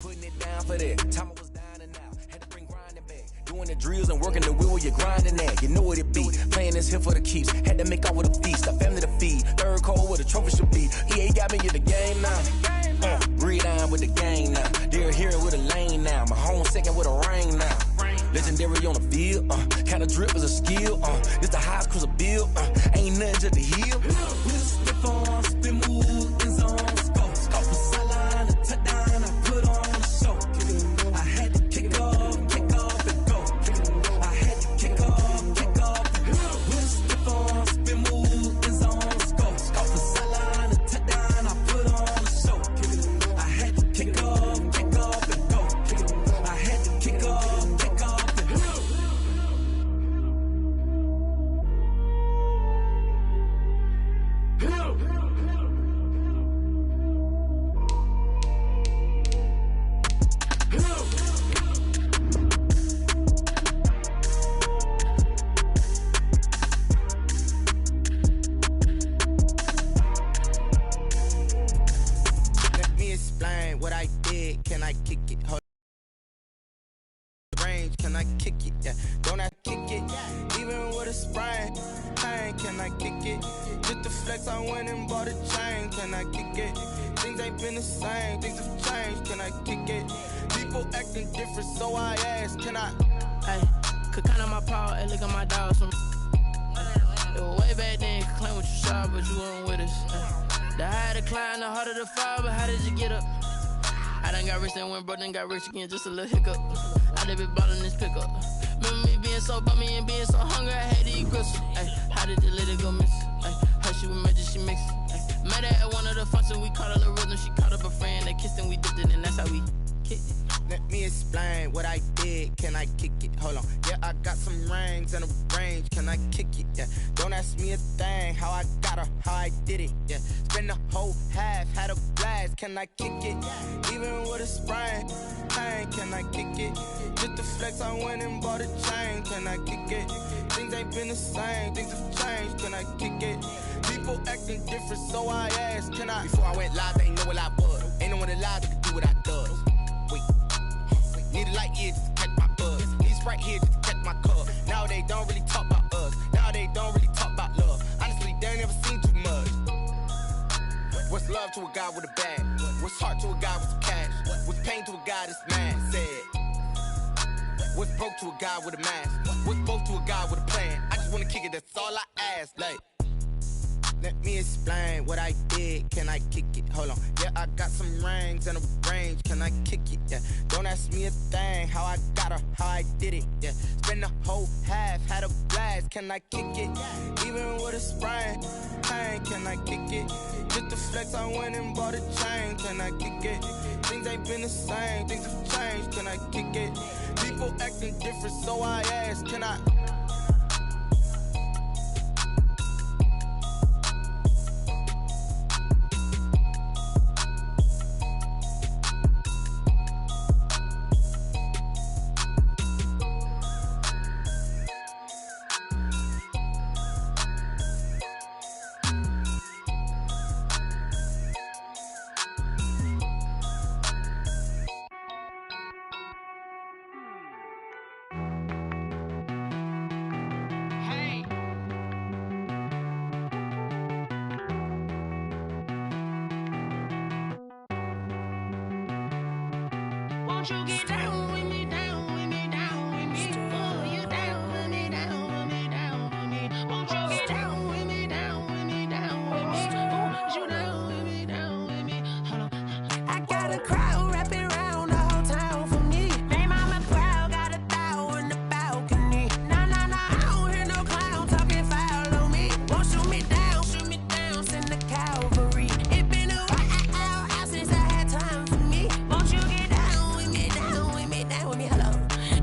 Putting it down for that. Time I was down and out. Had to bring grinding back. Doing the drills and working the wheel where you're grinding at. You know what it be. Playing this here for the keeps. Had to make out with a feast. A family to feed. Third cold where the trophy should be. EA got me in the game now. Breed on with the gang now. They're here with a lane now. My home second with a ring now. Legendary on the field. Kind of drip is a skill. This the highest cruiser bill. Ain't nothing just to heal. Spit on, spin move, in zone, scope. Scope for sideline, a touchdown. I put on the show. I had to kick off and go. I had to kick off and go. Spit on, spin move, in zone, scope. Scope for sideline, a touchdown. I put on the show. I had to kick off and go. I had to kick off and go. Let me explain what I did. Can I kick it? Hold range, can I kick it? Yeah, don't I kick it? Even with a sprain, pain, can I kick it? Just the flex, I went and bought a chain. Can I kick it? Things ain't been the same, things have changed. Can I kick it? People acting different, so I ask, can I? Hey, could count on my paw, and look at my dogs. It was way back then, could claim what you saw, but you weren't with us. The higher the climb, the harder the fall, but how did you get up? I done got rich and went broke, then got rich again, just a little hiccup. I done been ballin' this pickup. Remember me being so bummy and being so hungry, I had to eat grits. Ay, how did the lady go miss? Ay, how she was magic, she mixed. Met her at one of the functions, we caught her the rhythm, she caught up a friend, they kissed and we dipped it, and that's how we kicked it. Let me explain what I did. Can I kick it? Hold on. Yeah, I got some rings and a range. Can I kick it? Yeah. Don't ask me a thing. How I got her, how I did it. Yeah. Spend the whole half, had a blast. Can I kick it? Even with a sprain, pain. Can I kick it? Just the flex, I went and bought a chain. Can I kick it? Things ain't been the same, things have changed. Can I kick it? People acting different, so I ask, can I? Before I went live, they ain't know what I was. Ain't no one alive that could do what I does. Wait. Need a light here just to catch my buzz. Need Sprite here just to catch my cup. Now they don't really talk about us. Now they don't really talk about love. Honestly, they ain't never seen too much. What's love to a guy with a bag? What's heart to a guy with some cash? What's pain to a guy that's mad? Said. What's broke to a guy with a mask? What's both to a guy with a plan? I just wanna kick it, that's all I ask. Like, let me explain what I did. Can I kick it? Hold on. Yeah, I got some rings and a range. Can I kick it? Yeah. Don't ask me a thing. How I got her, how I did it. Yeah. Spend the whole half, had a blast. Can I kick it? Even with a sprain, pain. Can I kick it? Just the flex, I went and bought a chain. Can I kick it? Things ain't been the same, things have changed. Can I kick it? People acting different, so I ask, can I? Won't you get down with me, down with me, down with me? Oh, you down with me, down with me, down with me. Won't you get down with me, down with me, down with me? Oh, you down with me, down with me? Hold on. I got a crowd wrapping around the whole town for me. They mama proud, got a thou in the balcony. Nah, I don't hear no clown talking foul on me. Won't shoot me down, send the cavalry. It been a while since I had time for me. Won't you get down with me, down with me, down with me? Hello.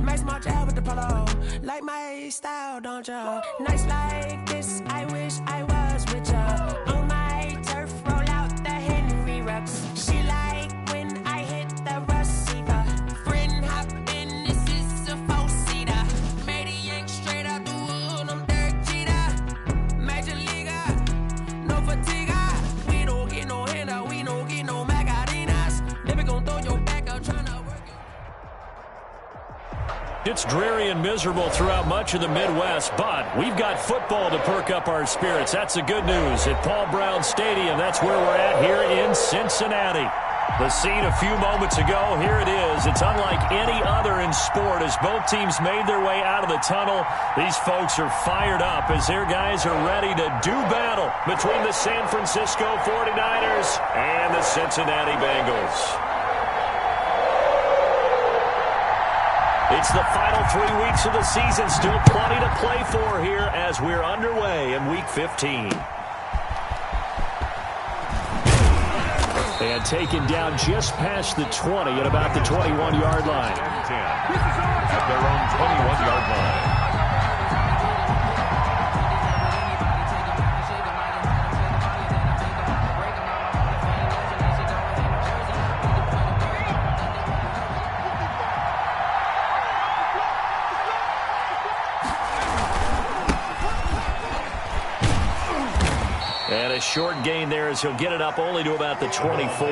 Max March out with the polo. Like my style, don't ya? Nights like this, I wish I was with ya. On my turf, roll out the Henry Rux. She like when I hit the receiver. Friend hop in, this is a four-seater. Made a yank straight out the wood, I'm Derek Jeter. Major leaguer, no fatiga. We don't get no handout, we don't get no Macarinas. Never gon' throw your back out tryna It's dreary and miserable throughout much of the Midwest, but we've got football to perk up our spirits. That's the good news. At Paul Brown Stadium, that's where we're at here in Cincinnati. The scene a few moments ago, here it is. It's unlike any other in sport as both teams made their way out of the tunnel. These folks are fired up as their guys are ready to do battle between the San Francisco 49ers and the Cincinnati Bengals. It's the final 3 weeks of the season. Still plenty to play for here as we're underway in Week 15. And taken down just past the 20 at about the 21-yard line. At their own 21-yard line. And a short gain there as he'll get it up only to about the 24.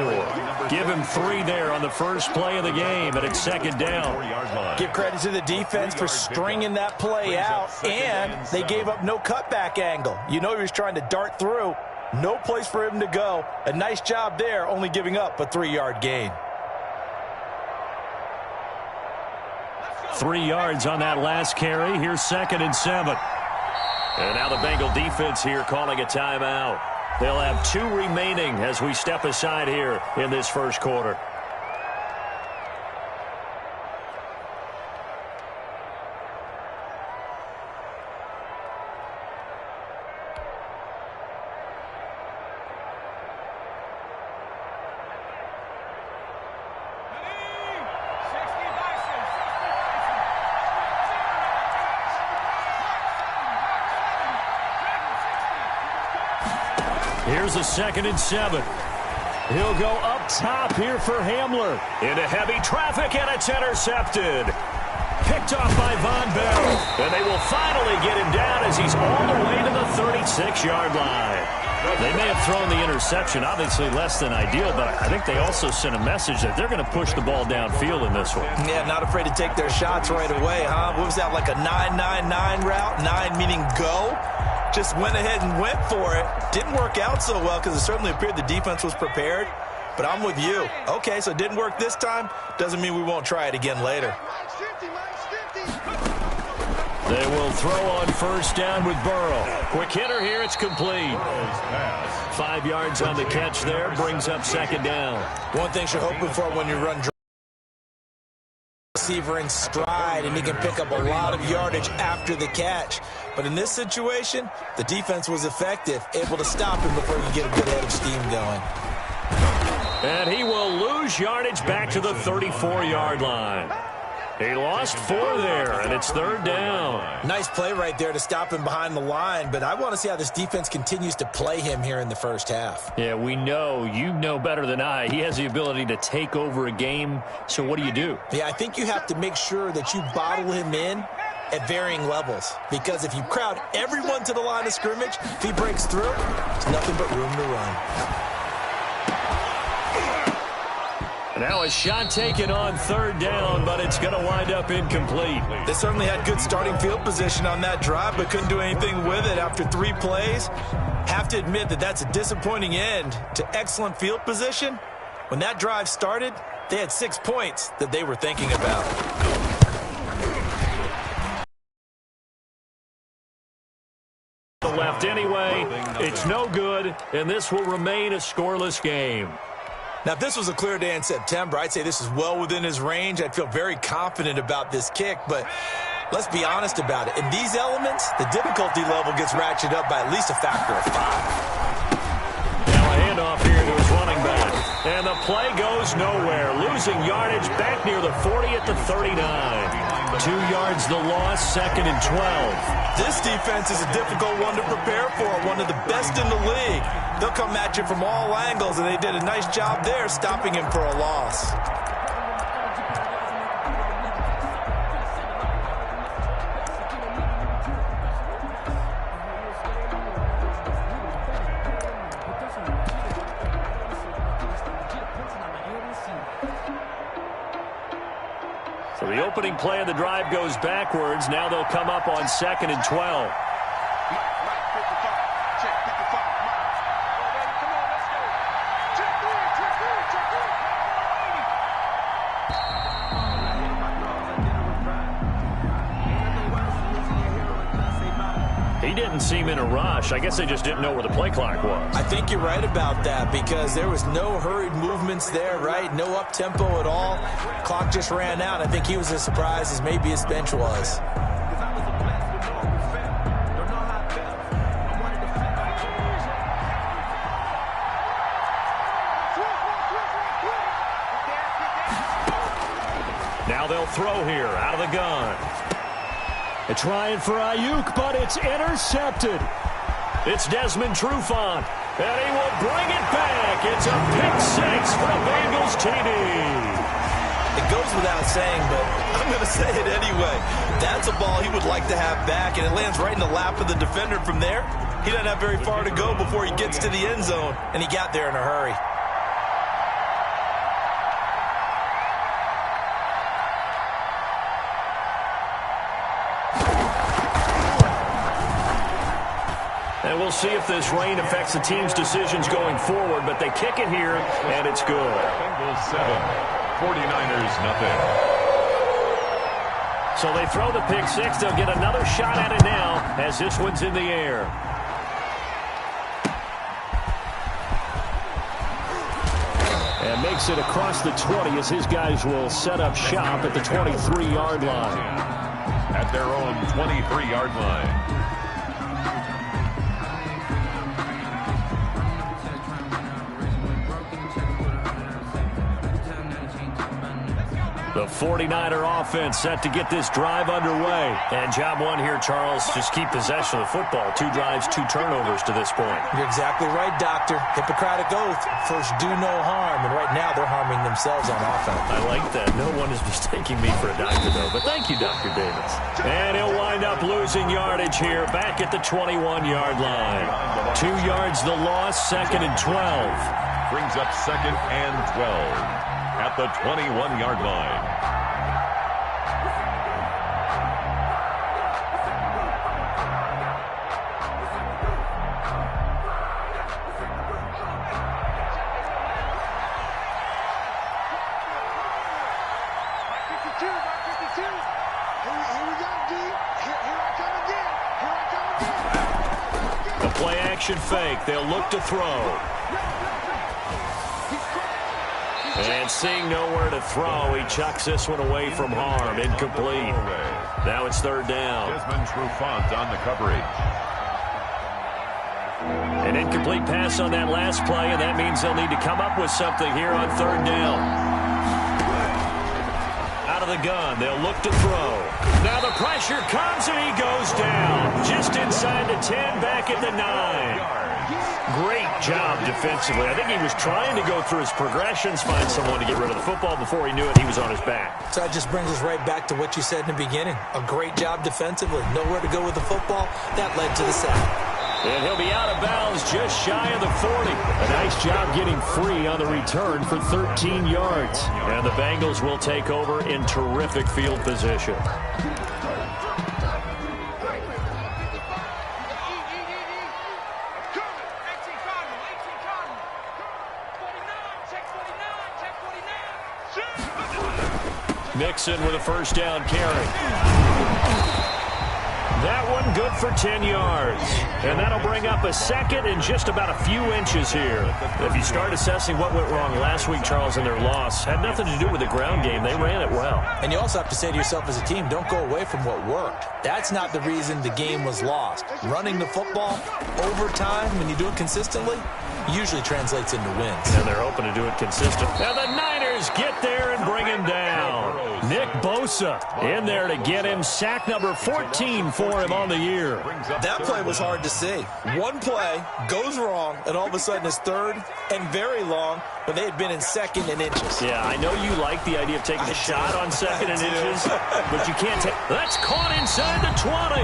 Give him 3 there on the first play of the game, and it's second down. Give credit to the defense for stringing that play out, and they gave up no cutback angle. You know he was trying to dart through. No place for him to go. A nice job there, only giving up a 3-yard gain. 3 yards on that last carry. Here's 2nd and 7. And now the Bengal defense here calling a timeout. They'll have 2 remaining as we step aside here in this first quarter. Here's a 2nd and 7. He'll go up top here for Hamler. Into heavy traffic, and it's intercepted. Picked off by Von Bell. And they will finally get him down as he's all the way to the 36-yard line. They may have thrown the interception, obviously less than ideal, but I think they also sent a message that they're going to push the ball downfield in this one. Yeah, not afraid to take their shots right away, huh? What was that, like a 9-9-9 route? 9 meaning go? Just went ahead and went for it. Didn't work out so well because it certainly appeared the defense was prepared. But I'm with you. Okay, so it didn't work this time. Doesn't mean we won't try it again later. They will throw on first down with Burrow. Quick hitter here. It's complete. 5 yards on the catch there. Brings up 2nd down. One thing you're hoping for when you run receiver in stride, and he can pick up a lot of yardage after the catch. But in this situation, the defense was effective, able to stop him before you get a good head of steam going. And he will lose yardage back to the 34-yard line. He lost 4 there, and it's 3rd down. Nice play right there to stop him behind the line, but I want to see how this defense continues to play him here in the first half. Yeah, we know. You know better than I. He has the ability to take over a game, so what do? Yeah, I think you have to make sure that you bottle him in at varying levels, because if you crowd everyone to the line of scrimmage, if he breaks through, there's nothing but room to run. Now a shot taken on 3rd down, but it's going to wind up incomplete. They certainly had good starting field position on that drive, but couldn't do anything with it after 3 plays. Have to admit that that's a disappointing end to excellent field position. When that drive started, they had 6 points that they were thinking about. Left anyway, it's no good, and this will remain a scoreless game. Now, if this was a clear day in September, I'd say this is well within his range. I'd feel very confident about this kick, but let's be honest about it. In these elements, the difficulty level gets ratcheted up by at least a factor of 5. Now a handoff here to his running back, and the play goes nowhere. Losing yardage back near the 40 at the 39. 2 yards the loss, 2nd and 12. This defense is a difficult one to prepare for, one of the best in the league. They'll come at you from all angles, and they did a nice job there stopping him for a loss. So the opening play of the drive goes backwards. Now they'll come up on 2nd and 12. He didn't seem in a rush. I guess they just didn't know where the play clock was. I think you're right about that because there was no hurried movements there, right? No up-tempo at all. Clock just ran out. I think he was as surprised as maybe his bench was. Now they'll throw here out of the gun. They're trying for Ayuk, but it's intercepted. It's Desmond Trufant, and he will bring it back. It's a pick-6 for the Bengals TD. It goes without saying, but I'm going to say it anyway. That's a ball he would like to have back, and it lands right in the lap of the defender from there. He doesn't have very far to go before he gets to the end zone, and he got there in a hurry. And we'll see if this rain affects the team's decisions going forward, but they kick it here, and it's good. Bengals 7, 49ers nothing. So they throw the pick-6. They'll get another shot at it now as this one's in the air. And makes it across the 20 as his guys will set up shop at the 23-yard line. At their own 23-yard line. The 49er offense set to get this drive underway. And job one here, Charles, just keep possession of the football. 2 drives, 2 turnovers to this point. You're exactly right, Doctor. Hippocratic oath. First, do no harm. And right now, they're harming themselves on offense. I like that. No one is mistaking me for a doctor, though. But thank you, Dr. Davis. And he'll wind up losing yardage here back at the 21-yard line. 2 yards the loss, 2nd and 12. Brings up 2nd and 12. At the 21-yard line. The play action fake. They'll look to throw. And seeing nowhere to throw, he chucks this one away from harm. Incomplete. Now it's 3rd down. Desmond Trufant on the coverage. An incomplete pass on that last play, and that means they'll need to come up with something here on 3rd down. Out of the gun, they'll look to throw. Now the pressure comes, and he goes down. Just inside the 10, back at the 9. Great job defensively. I think he was trying to go through his progressions, find someone to get rid of the football. Before he knew it, he was on his back. So that just brings us right back to what you said in the beginning. A great job defensively. Nowhere to go with the football. That led to the sack. And he'll be out of bounds just shy of the 40. A nice job getting free on the return for 13 yards. And the Bengals will take over in terrific field position. Mixon with a 1st down carry. That one good for 10 yards. And that'll bring up a 2nd and just about a few inches here. If you start assessing what went wrong last week, Charles, in their loss, had nothing to do with the ground game. They ran it well. And you also have to say to yourself as a team, don't go away from what worked. That's not the reason the game was lost. Running the football over time, when you do it consistently, usually translates into wins. And they're hoping to do it consistent. And the Niners get there and bring him down. Nick Bosa in there to get him. Sack number 14 for him on the year. That play was hard to see. One play goes wrong, and all of a sudden it's 3rd and very long when they had been in 2nd and inches. Yeah, I know you like the idea of taking a shot on 2nd and inches, but you can't take... That's caught inside the 20.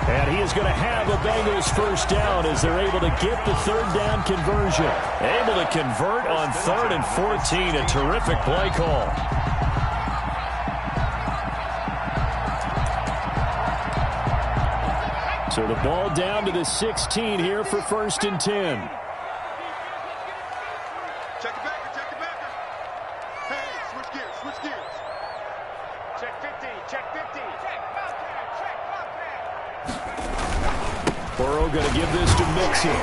And he is going to have a Bengals 1st down as they're able to get the 3rd down conversion. Able to convert on 3rd and 14. A terrific play call. So the ball down to the 16 here for 1st and 10. Check it back, check it back. Hey, switch gears. Check 15, check 15. Burrow going to give this to Mixon.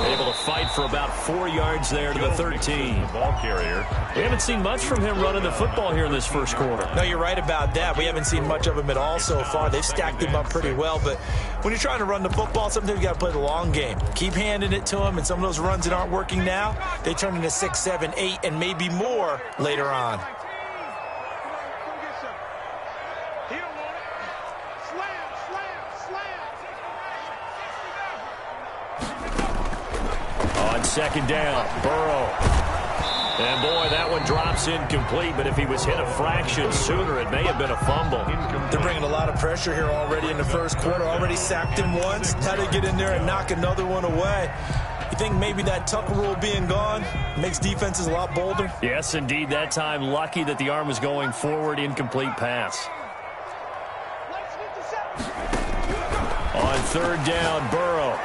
Able to fight for about 4 yards there to the 13. The ball carrier. We haven't seen much from him running the football here in this first quarter. No, you're right about that. We haven't seen much of him at all so far. They've stacked him up pretty well, but when you're trying to run the football, sometimes you got to play the long game. Keep handing it to him, and some of those runs that aren't working now, they turn into 6, 7, 8, and maybe more later on. On 2nd down, Burrow. And boy, that one drops incomplete, but if he was hit a fraction sooner, it may have been a fumble. They're bringing a lot of pressure here already in the first quarter. Already sacked him once. How to get in there and knock another one away. You think maybe that Tucker rule being gone makes defenses a lot bolder? Yes, indeed. That time, lucky that the arm was going forward, incomplete pass. On 3rd down, Burrow.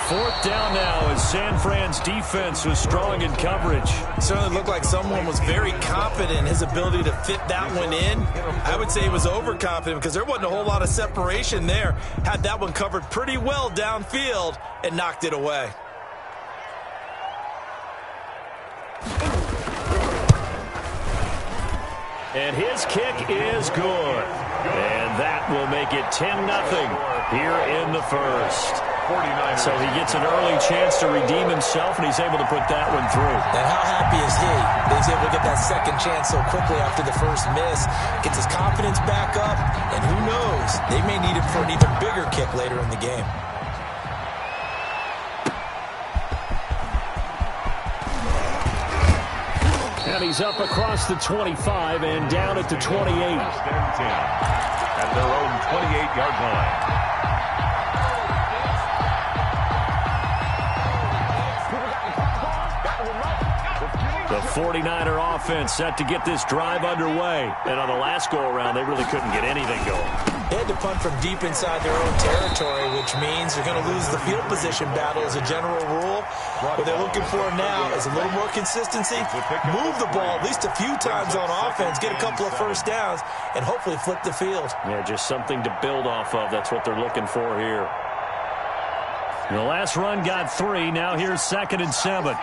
4th down now as San Fran's defense was strong in coverage. It certainly looked like someone was very confident in his ability to fit that one in. I would say he was overconfident because there wasn't a whole lot of separation there. Had that one covered pretty well downfield and knocked it away. And his kick is good. And that will make it 10-0 here in the first. So he gets an early chance to redeem himself, and he's able to put that one through. And how happy is he that he's able to get that second chance so quickly after the first miss? Gets his confidence back up, and who knows, they may need him for an even bigger kick later in the game. And he's up across the 25 and down at the 28. At their own 28-yard line. The 49er offense set to get this drive underway. And on the last go-around, they really couldn't get anything going. They had to punt from deep inside their own territory, which means they're going to lose the field position battle as a general rule. What they're looking for now is a little more consistency, move the ball at least a few times on offense, get a couple of first downs, and hopefully flip the field. Yeah, just something to build off of. That's what they're looking for here. The last run got 3. Now here's 2nd and 7.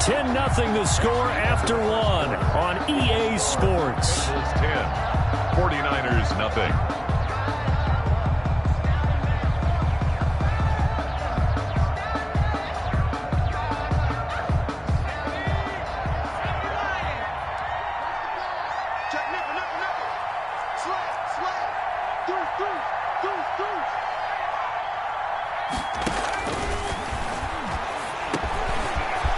10-0 the score after 1 on EA Sports. 10, 49ers nothing.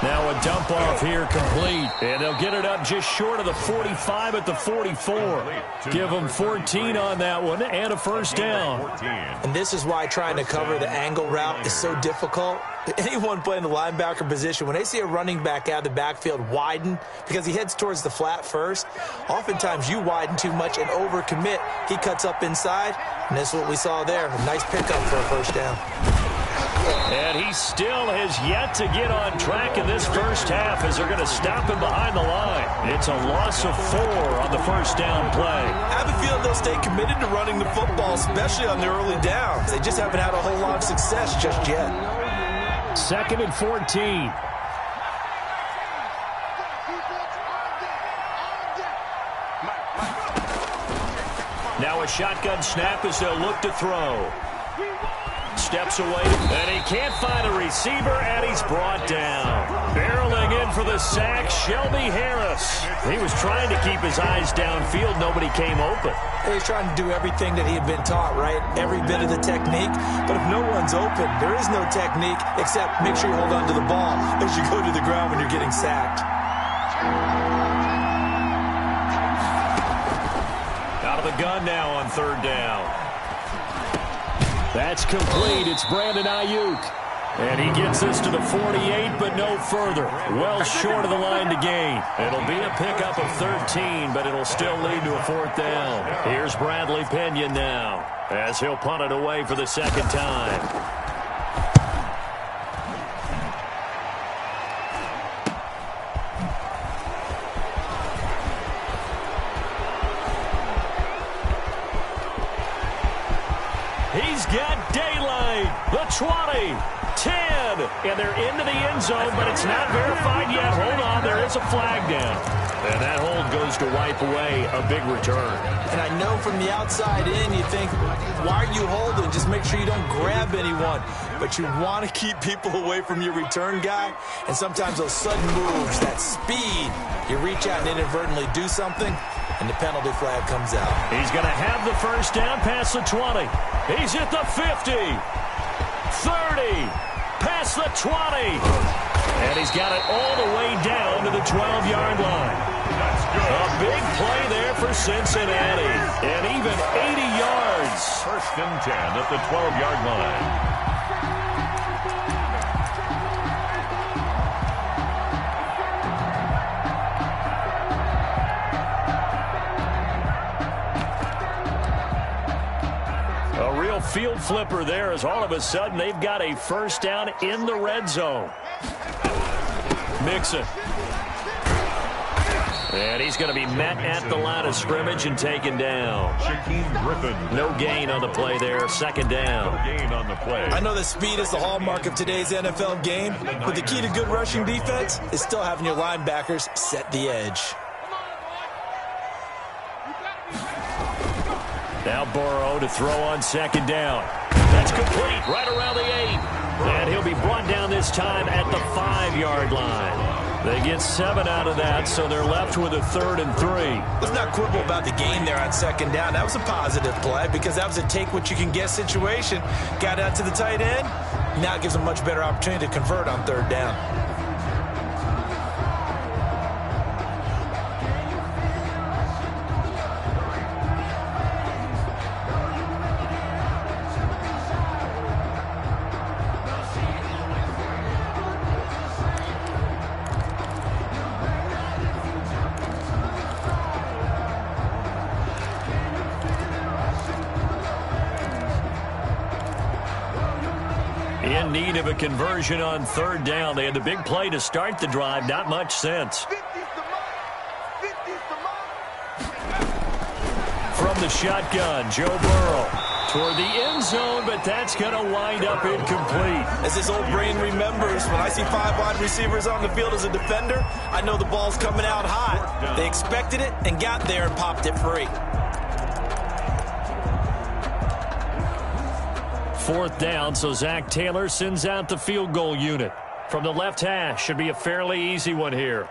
Now a dump off here complete. And they'll get it up just short of the 45 at the 44. Give them 14 on that one and a first down. And this is why trying to cover the angle route is so difficult. Anyone playing the linebacker position, when they see a running back out of the backfield widen because he heads towards the flat first, oftentimes you widen too much and overcommit. He cuts up inside, and that's what we saw there. A nice pickup for a first down. And he still has yet to get on track in this first half as they're going to stop him behind the line. It's a loss of 4 on the first down play. I have a feeling they'll stay committed to running the football, especially on the early downs. They just haven't had a whole lot of success just yet. 2nd and 14. Now a shotgun snap as they'll look to throw. Steps away, and he can't find a receiver, and he's brought down. Barreling in for the sack, Shelby Harris. He was trying to keep his eyes downfield. Nobody came open. He's trying to do everything that he had been taught, right? Every bit of the technique. But if no one's open, there is no technique except make sure you hold on to the ball as you go to the ground when you're getting sacked. Out of the gun now on 3rd down. That's complete. It's Brandon Ayuk. And he gets this to the 48, but no further. Well short of the line to gain. It'll be a pickup of 13, but it'll still lead to a 4th down. Here's Bradley Pinion now, as he'll punt it away for the 2nd time. He's got daylight. The 20, 10, and they're into the end zone, but it's not verified yet. Hold on, there is a flag down. And that hold goes to wipe away a big return. And I know from the outside in, you think, why are you holding? Just make sure you don't grab anyone. But you want to keep people away from your return guy. And sometimes those sudden moves, that speed, you reach out and inadvertently do something, and the penalty flag comes out. He's going to have the 1st down past the 20. He's at the 50, 30, past the 20. And he's got it all the way down to the 12-yard line. That's good. A big play there for Cincinnati. And even 80 yards. 1st and 10 at the 12-yard line. Field flipper there, as all of a sudden they've got a 1st down in the red zone. Mixon. And he's going to be met at the line of scrimmage and taken down. Shaquem Griffin. No gain on the play there. 2nd down. No gain on the play. I know that speed is the hallmark of today's NFL game, but the key to good rushing defense is still having your linebackers set the edge. Now Burrow to throw on 2nd down. That's complete right around the 8. And he'll be brought down this time at the 5-yard line. They get 7 out of that, so they're left with a 3rd and 3. Let's not quibble about the gain there on 2nd down. That was a positive play because that was a take-what-you-can-get situation. Got out to the tight end. Now it gives them a much better opportunity to convert on 3rd down. In need of a conversion on 3rd down. They had the big play to start the drive. Not much sense. From the shotgun, Joe Burrow toward the end zone, but that's going to wind up incomplete. As his old brain remembers, when I see 5 wide receivers on the field as a defender, I know the ball's coming out hot. They expected it and got there and popped it free. 4th down, so Zach Taylor sends out the field goal unit. From the left hash, should be a fairly easy one here.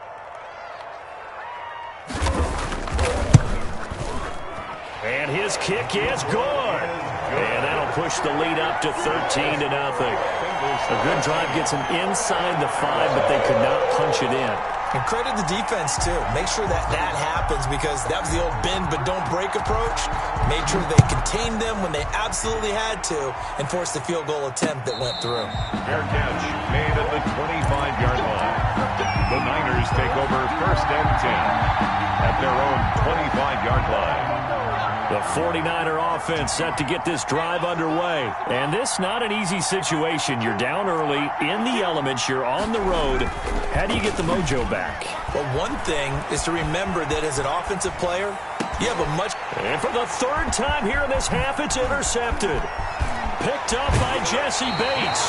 And his kick is good. And that'll push the lead up to 13-0. A good drive gets them inside the 5, but they could not punch it in. And credit the defense, too. Make sure that happens because that was the old bend but don't break approach. Made sure they contained them when they absolutely had to and forced the field goal attempt that went through. Fair catch made at the 25-yard line. The Niners take over 1st and 10 at their own 25-yard line. The 49er offense set to get this drive underway. And this not an easy situation. You're down early, in the elements, you're on the road. How do you get the mojo back? Well, one thing is to remember that as an offensive player, you have a much... And for the 3rd time here in this half, it's intercepted. Picked up by Jesse Bates.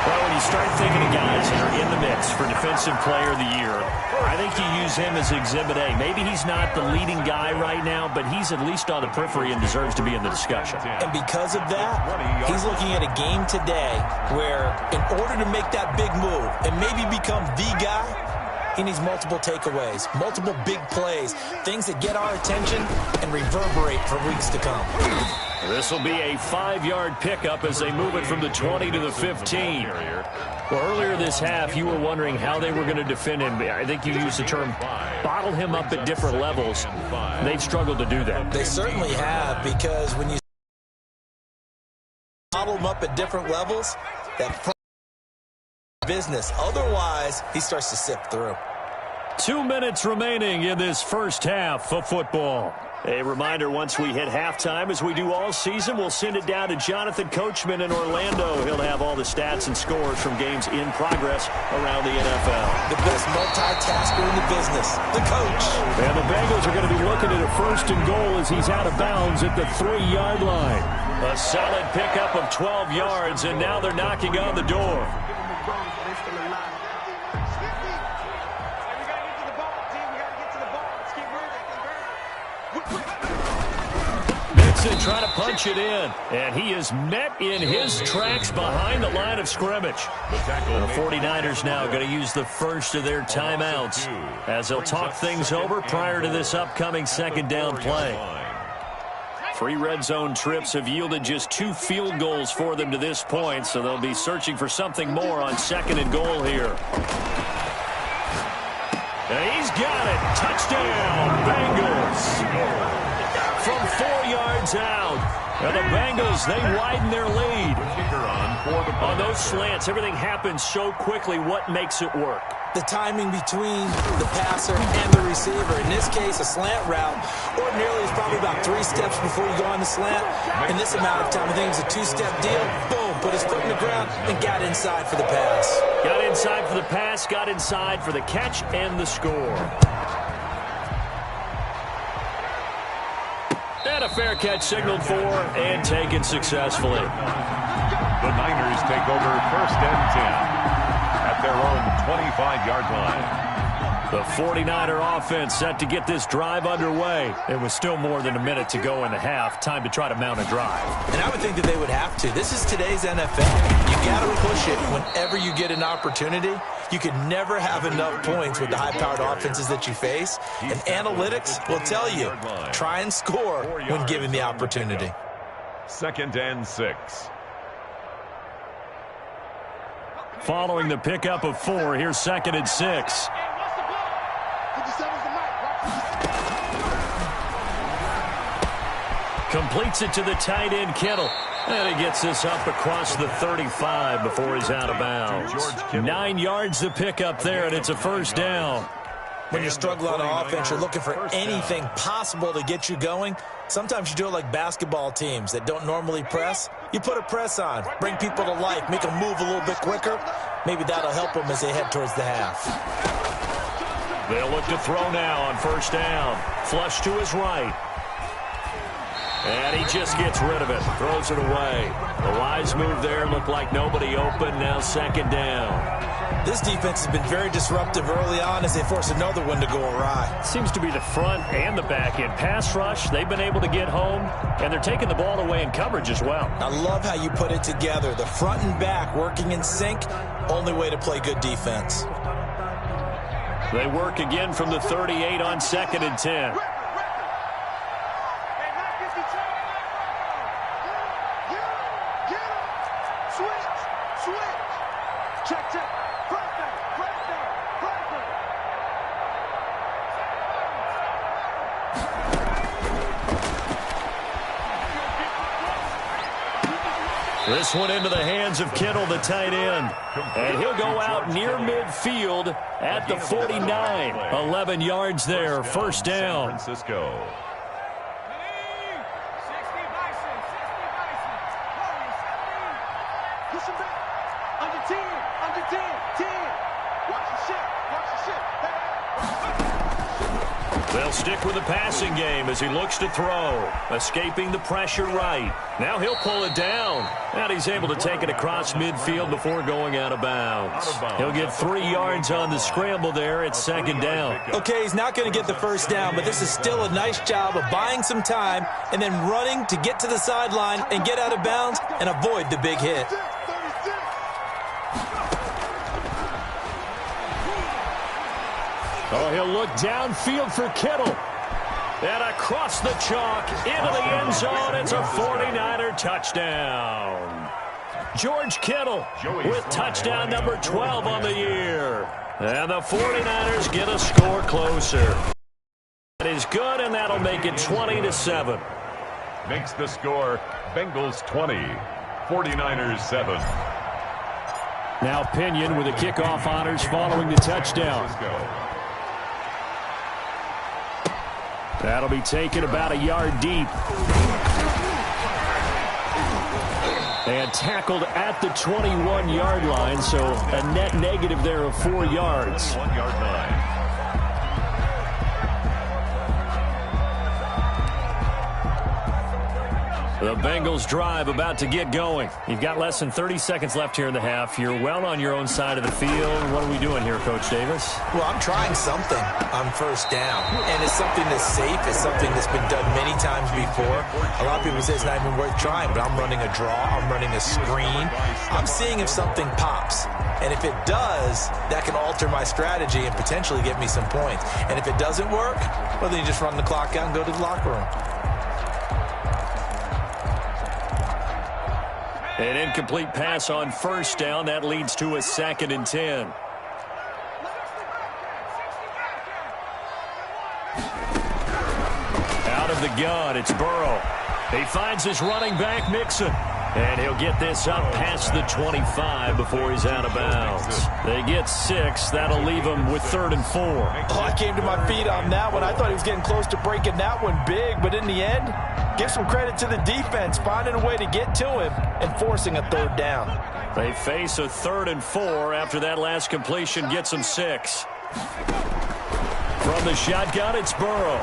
Well, when you start thinking of guys that are in the mix for Defensive Player of the Year, I think you use him as Exhibit A. Maybe he's not the leading guy right now, but he's at least on the periphery and deserves to be in the discussion. And because of that, he's looking at a game today where in order to make that big move and maybe become the guy, he needs multiple takeaways, multiple big plays, things that get our attention and reverberate for weeks to come. This will be a 5-yard pickup as they move it from the 20 to the 15. Well, earlier this half, you were wondering how they were going to defend him. I think you used the term bottle him up at different levels. They've struggled to do that. They certainly have, because when you bottle them up at different levels, that business. Otherwise, he starts to sift through. 2 minutes remaining in this first half of football. A reminder, once we hit halftime, as we do all season, we'll send it down to Jonathan Coachman in Orlando. He'll have all the stats and scores from games in progress around the NFL. The best multitasker in the business, the coach. And the Bengals are going to be looking at a 1st and goal as he's out of bounds at the 3-yard line. A solid pickup of 12 yards, and now they're knocking on the door. Mixon trying to punch it in, and he is met in his tracks behind the line of scrimmage. The 49ers now going to use the first of their timeouts as they'll talk things over prior to this upcoming 2nd down play. 3 red zone trips have yielded just 2 field goals for them to this point, so they'll be searching for something more on 2nd and goal here. And he's got it. Touchdown, Bengals. From 4 yards out. And the Bengals, they widen their lead. On those slants, everything happens so quickly. What makes it work? The timing between the passer and the receiver. In this case, a slant route ordinarily is probably about 3 steps before you go on the slant. In this amount of time, I think it's a 2-step deal. Boom, put his foot in the ground and got inside for the pass. Got inside for the pass, got inside for the catch and the score. And a fair catch signaled for and taken successfully. The Niners take over 1st and 10 at their own 25-yard line. The 49er offense set to get this drive underway. It was still more than a minute to go in the half. Time to try to mount a drive. And I would think that they would have to. This is today's NFL. You got to push it whenever you get an opportunity. You can never have enough points with the high-powered offenses that you face. And analytics will tell you, try and score when given the opportunity. 2nd and 6. Following the pickup of 4, here's 2nd and 6. Completes it to the tight end, Kittle. And he gets this up across the 35 before he's out of bounds. 9 yards to pick up there, and it's a 1st down. When you're struggling on offense, you're looking for anything possible to get you going. Sometimes you do it like basketball teams that don't normally press. You put a press on, bring people to life, make them move a little bit quicker. Maybe that'll help them as they head towards the half. They'll look to throw now on 1st down. Flush to his right. And he just gets rid of it, throws it away. The wise move there, looked like nobody open, now 2nd down. This defense has been very disruptive early on as they force another one to go awry. Seems to be the front and the back end. Pass rush, they've been able to get home, and they're taking the ball away in coverage as well. I love how you put it together. The front and back working in sync, only way to play good defense. They work again from the 38 on 2nd and 10. This one into the hands of Kittle, the tight end. And he'll go out near midfield at the 49. 11 yards there, 1st down. Francisco. They'll stick with the passing game as he looks to throw. Escaping the pressure right. Now he'll pull it down. And he's able to take it across midfield before going out of bounds. He'll get 3 yards on the scramble there at 2nd down. Okay, he's not going to get the 1st down, but this is still a nice job of buying some time and then running to get to the sideline and get out of bounds and avoid the big hit. Oh, he'll look downfield for Kittle. And across the chalk, into the end zone. It's a 49er touchdown. George Kittle with touchdown number 12 on the year. And the 49ers get a score closer. That is good, and that'll make it 20-7. Makes the score Bengals 20, 49ers 7. Now Pinion with the kickoff honors following the touchdown. That'll be taken about a yard deep. And tackled at the 21-yard line, so a net negative there of 4 yards. 1 yard line. The Bengals drive about to get going. You've got less than 30 seconds left here in the half. You're well on your own side of the field. What are we doing here, Coach Davis? Well, I'm trying something on first down, and it's something that's safe. It's something that's been done many times before. A lot of people say it's not even worth trying, but I'm running a draw. I'm running a screen. I'm seeing if something pops. And if it does, that can alter my strategy and potentially get me some points. And if it doesn't work, well, then you just run the clock out and go to the locker room. An incomplete pass on first down. That leads to a 2nd and 10. Out of the gun, it's Burrow. He finds his running back, Mixon. And he'll get this up past the 25 before he's out of bounds. They get 6. That'll leave him with 3rd and 4. Oh, I came to my feet on that one. I thought he was getting close to breaking that one big, but in the end, give some credit to the defense, finding a way to get to him and forcing a 3rd down. They face a 3rd and 4 after that last completion gets them 6. From the shotgun, it's Burrow.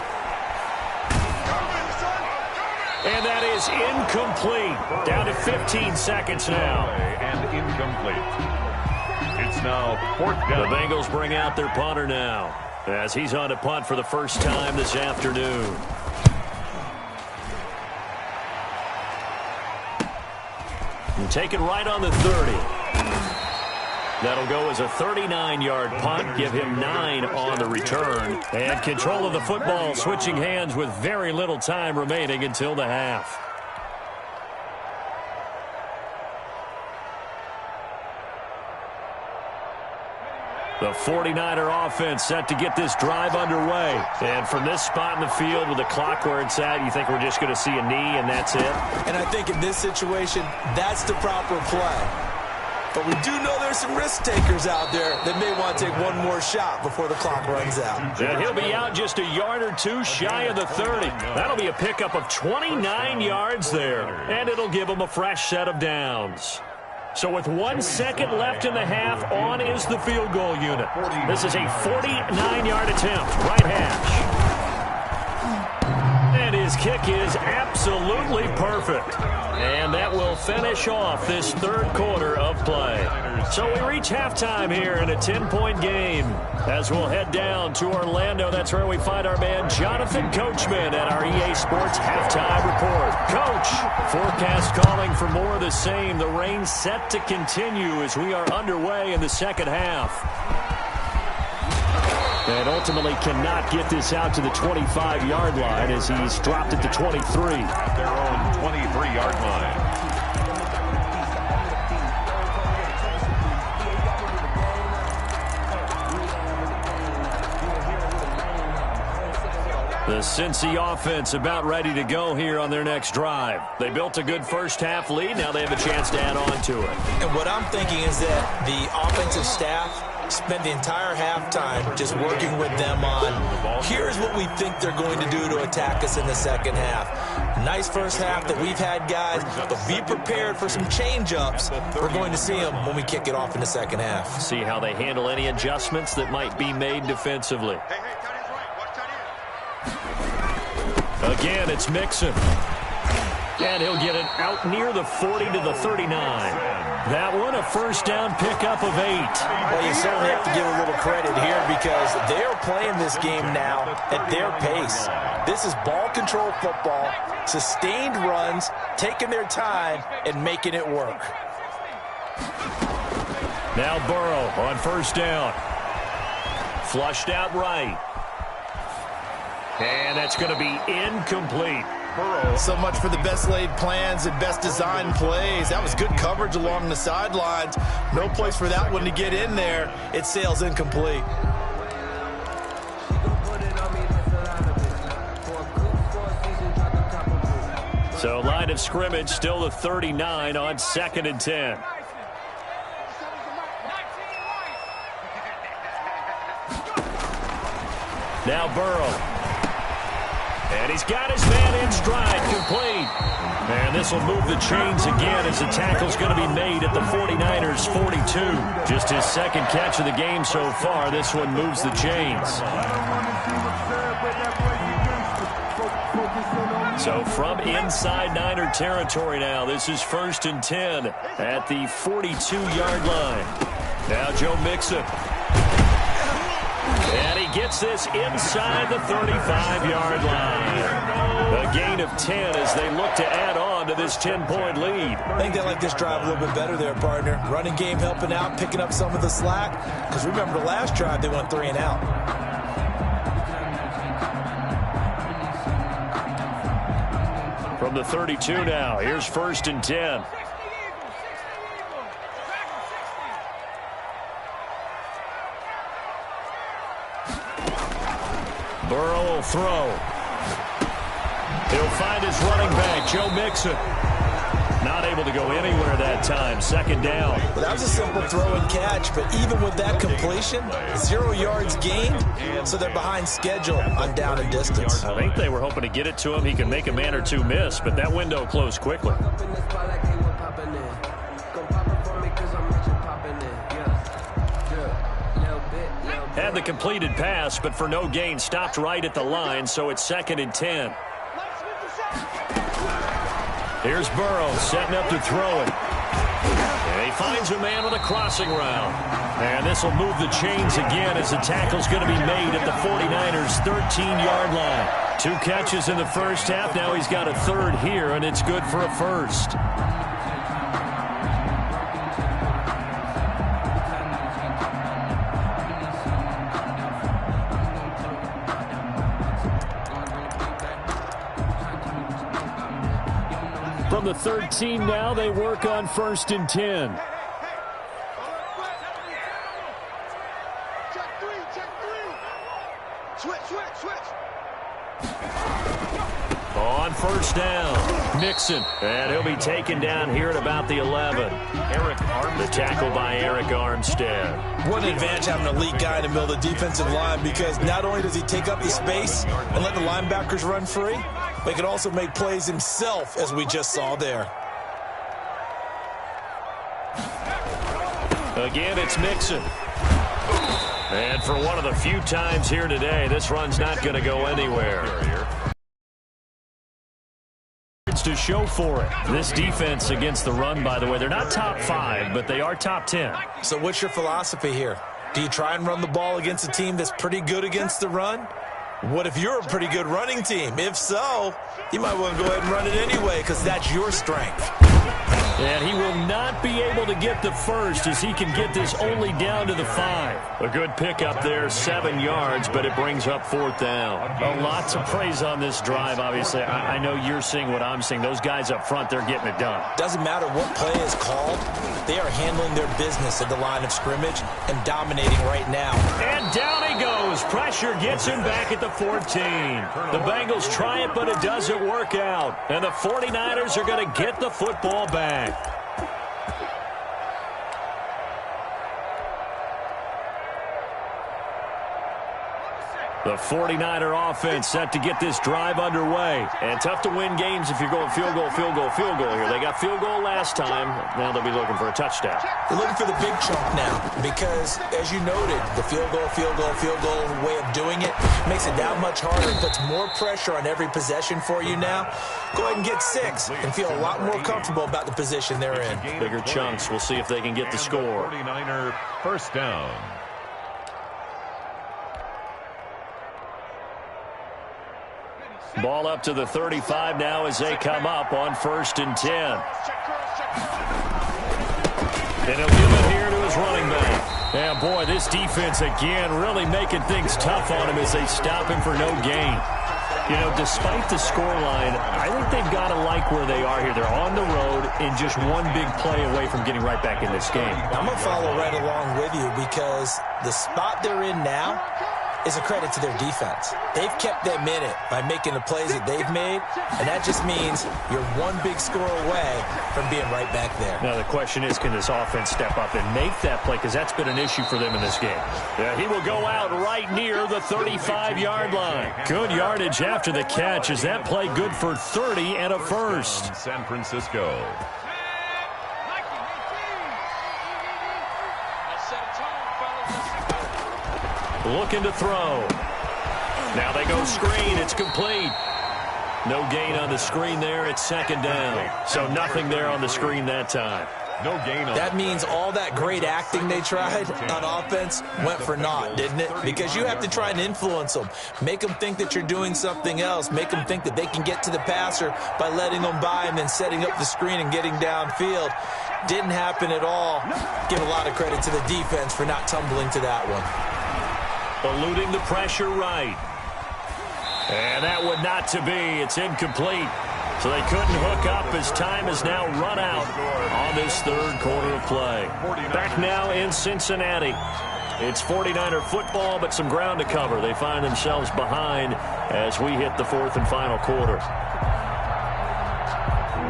And that is incomplete. Down to 15 seconds now. And incomplete. It's now 4th down. The Bengals bring out their punter now as he's on to punt for the first time this afternoon. And take it right on the 30. That'll go as a 39-yard punt, give him 9 on the return. And control of the football, switching hands with very little time remaining until the half. The 49er offense set to get this drive underway. And from this spot in the field with the clock where it's at, you think we're just going to see a knee and that's it? And I think in this situation, that's the proper play. But we do know there's some risk takers out there that may want to take one more shot before the clock runs out. And he'll be out just a yard or two shy of the 30. That'll be a pickup of 29 yards there. And it'll give him a fresh set of downs. So with 1 second left in the half, on is the field goal unit. This is a 49-yard attempt, right hash. And his kick is absolutely perfect. And that will finish off this 3rd quarter of play. So we reach halftime here in a 10-point game. As we'll head down to Orlando, that's where we find our man Jonathan Coachman at our EA Sports Halftime Report. Coach, forecast calling for more of the same. The rain set to continue as we are underway in the second half. And ultimately cannot get this out to the 25-yard line as he's dropped it to 23. At their own 23-yard line. The Cincy offense about ready to go here on their next drive. They built a good first half lead. Now they have a chance to add on to it. And what I'm thinking is that the offensive staff spent the entire halftime just working with them on, here's what we think they're going to do to attack us in the second half. Nice first half that we've had, guys, but be prepared for some change-ups. We're going to see them when we kick it off in the second half. See how they handle any adjustments that might be made defensively. Again, it's Mixon. And he'll get it out near the 40 to the 39. That one, a first down pickup of 8. Well, you certainly have to give a little credit here because they're playing this game now at their pace. This is ball control football, sustained runs, taking their time, and making it work. Now Burrow on first down. Flushed out right. And that's going to be incomplete. So much for the best laid plans and best design plays. That was good coverage along the sidelines. No place for that one to get in there. It sails incomplete. So line of scrimmage still the 39 on 2nd and 10. Now Burrow. And he's got his man in stride, complete. And this will move the chains again as the tackle's going to be made at the 49ers' 42. Just his second catch of the game so far. This one moves the chains. So from inside Niner territory now, this is 1st and 10 at the 42-yard line. Now Joe Mixon. And he gets this inside the 35-yard line. A gain of 10 as they look to add on to this 10-point lead. I think they like this drive a little bit better there, partner. Running game helping out, picking up some of the slack. Because remember, the last drive, they went 3 and out. From the 32 now, here's 1st and 10. Burrow will throw. He'll find his running back, Joe Mixon. Not able to go anywhere that time. 2nd down. Well, that was a simple throw and catch, but even with that completion, 0 yards gained, so they're behind schedule on down and distance. I think they were hoping to get it to him. He can make a man or two miss, but that window closed quickly. Had the completed pass, but for no gain, stopped right at the line, so it's 2nd and 10. Here's Burrow setting up to throw it. And he finds a man with a crossing route. And this will move the chains again as the tackle's going to be made at the 49ers' 13-yard line. 2 catches in the first half. Now he's got a 3rd here, and it's good for a 1st. From the 13 now, they work on 1st and 10. Check 3, check 3. Switch. On 1st down, Mixon. And he'll be taken down here at about the 11. Eric Armstead. The tackle by Eric Armstead. What an advantage having an elite guy in the middle of the defensive line, because not only does he take up the space and let the linebackers run free, but he can also make plays himself, as we just saw there. Again, it's Mixon. And for one of the few times here today, this run's not going to go anywhere. To show for it. This defense against the run, by the way, they're not top 5, but they are top 10. So what's your philosophy here? Do you try and run the ball against a team that's pretty good against the run? What if you're a pretty good running team? If so, you might want to go ahead and run it anyway, because that's your strength. And he will not be able to get the 1st as he can get this only down to the 5. A good pickup there, 7 yards, but it brings up 4th down. A lot to praise on this drive, obviously. I know you're seeing what I'm seeing. Those guys up front, they're getting it done. Doesn't matter what play is called. They are handling their business at the line of scrimmage and dominating right now. And down he goes. Pressure gets him back at the 14. The Bengals try it, but it doesn't work out. And the 49ers are going to get the football back. The 49er offense set to get this drive underway. And tough to win games if you're going field goal here. They got field goal last time. Now they'll be looking for a touchdown. They're looking for the big chunk now because, as you noted, the field goal way of doing it makes it that much harder. It puts more pressure on every possession for you now. Go ahead and get 6 and feel a lot more comfortable about the position they're in. Bigger chunks. We'll see if they can get the score. 49er 1st down. Ball up to the 35 now as they come up on 1st and 10. And he'll give it here to his running back. And boy, this defense again really making things tough on him as they stop him for no gain. You know, despite the scoreline, I think they've got to like where they are here. They're on the road and just one big play away from getting right back in this game. I'm going to follow right along with you because the spot they're in now is a credit to their defense. They've kept them in it by making the plays that they've made, and that just means you're one big score away from being right back there. Now the question is, can this offense step up and make that play, because that's been an issue for them in this game. Yeah, he will go out right near the 35-yard line. Good yardage after the catch. Is that play good for 30 and a first? San Francisco. Looking to throw. Now they go screen. It's complete. No gain on the screen there. It's second down. So nothing there on the screen that time. No gain on that means all that great acting they tried on offense went for naught, didn't it? Because you have to try and influence them. Make them think that you're doing something else. Make them think that they can get to the passer by letting them by and then setting up the screen and getting downfield. Didn't happen at all. Give a lot of credit to the defense for not tumbling to that one. Eluding the pressure right. And that would not to be. It's incomplete. So they couldn't hook up as time is now run out on this third quarter of play. Back now in Cincinnati. It's 49er football, but some ground to cover. They find themselves behind as we hit the fourth and final quarter.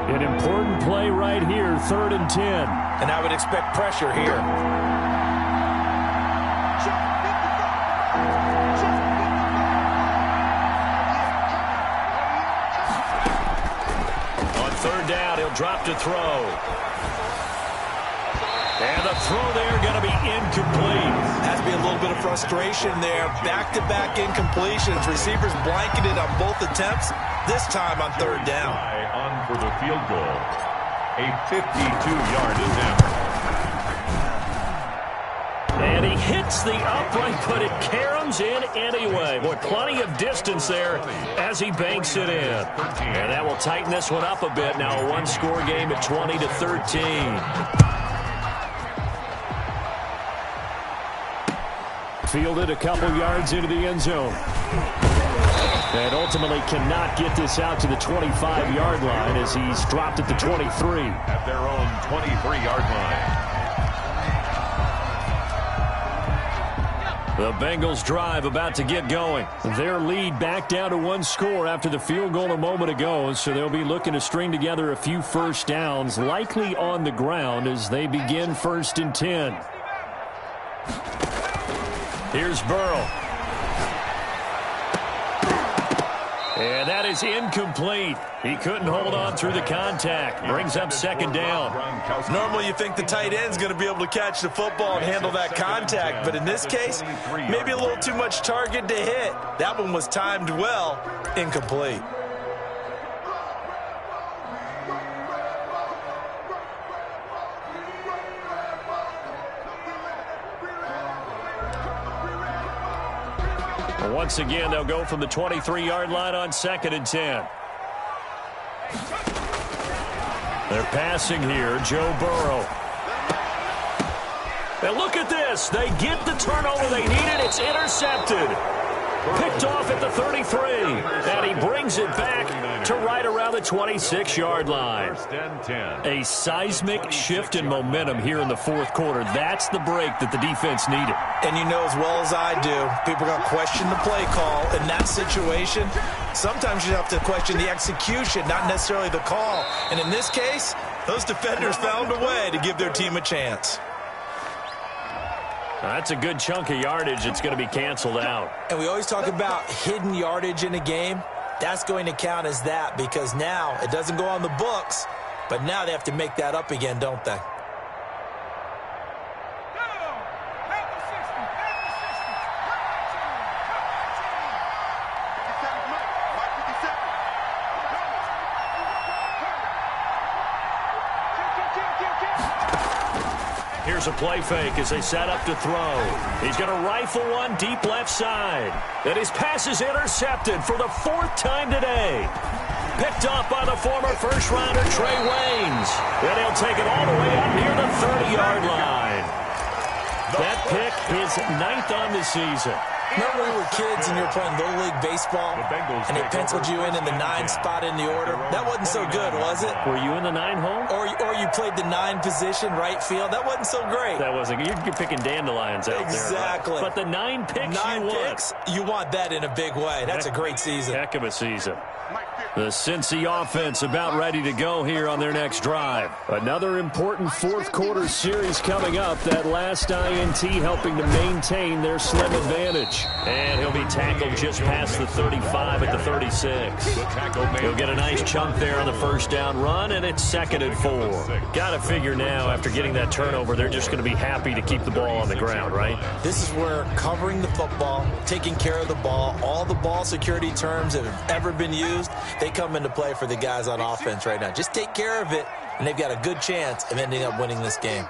An important play right here, 3rd and 10. And I would expect pressure here. Third down, he'll drop to throw. And the throw there going to be incomplete. Has to be a little bit of frustration there. Back-to-back incompletions. Receivers blanketed on both attempts, this time on third down. On for the field goal. A 52-yard attempt. And he hits the upright, but it caroms in anyway. Boy, plenty of distance there as he banks it in. And that will tighten this one up a bit. Now a one-score game at 20-13. Fielded a couple yards into the end zone. And ultimately cannot get this out to the 25-yard line as he's dropped at the 23. At their own 23-yard line. The Bengals drive about to get going. Their lead back down to one score after the field goal a moment ago, so they'll be looking to string together a few first downs, likely on the ground as they begin 1st and 10. Here's Burrow. And that is incomplete. He couldn't hold on through the contact. Brings up second down. Normally you think the tight end's going to be able to catch the football and handle that contact, but in this case, maybe a little too much target to hit. That one was timed well. Incomplete. Once again, they'll go from the 23-yard line on 2nd and 10. They're passing here, Joe Burrow. And look at this. They get the turnover they needed. It's intercepted. Picked off at the 33. And he brings it back to right around the 26-yard line. 1st and 10. A seismic shift in momentum here in the fourth quarter. That's the break that the defense needed. And you know as well as I do, people are going to question the play call in that situation. Sometimes you have to question the execution, not necessarily the call. And in this case, those defenders found a way to give their team a chance. That's a good chunk of yardage. It's going to be canceled out. And we always talk about hidden yardage in a game. That's going to count as that because now it doesn't go on the books, but now they have to make that up again, don't they? Here's a play fake as they set up to throw. He's going to rifle one deep left side. And his pass is intercepted for the 4th time today. Picked off by the former first-rounder Trey Waynes. And he'll take it all the way up near the 30-yard line. That pick is 9th on the season. Remember when we were kids and you were playing Little League Baseball and they penciled you in the 9 spot in the order? That wasn't so good, was it? Were you in the 9 hole? Or you played the 9 position, right field? That wasn't so great. That wasn't. You're picking dandelions out exactly. there. Right? But the 9 picks you want that in a big way. That's a great season. Heck of a season. The Cincy offense about ready to go here on their next drive. Another important fourth-quarter series coming up. That last INT helping to maintain their slim advantage. And he'll be tackled just past the 35 at the 36. He'll get a nice chunk there on the first down run, and it's 2nd and 4. Got to figure now, after getting that turnover, they're just going to be happy to keep the ball on the ground, right? This is where covering the football, taking care of the ball, all the ball security terms that have ever been used, they come into play for the guys on offense right now. Just take care of it, and they've got a good chance of ending up winning this game.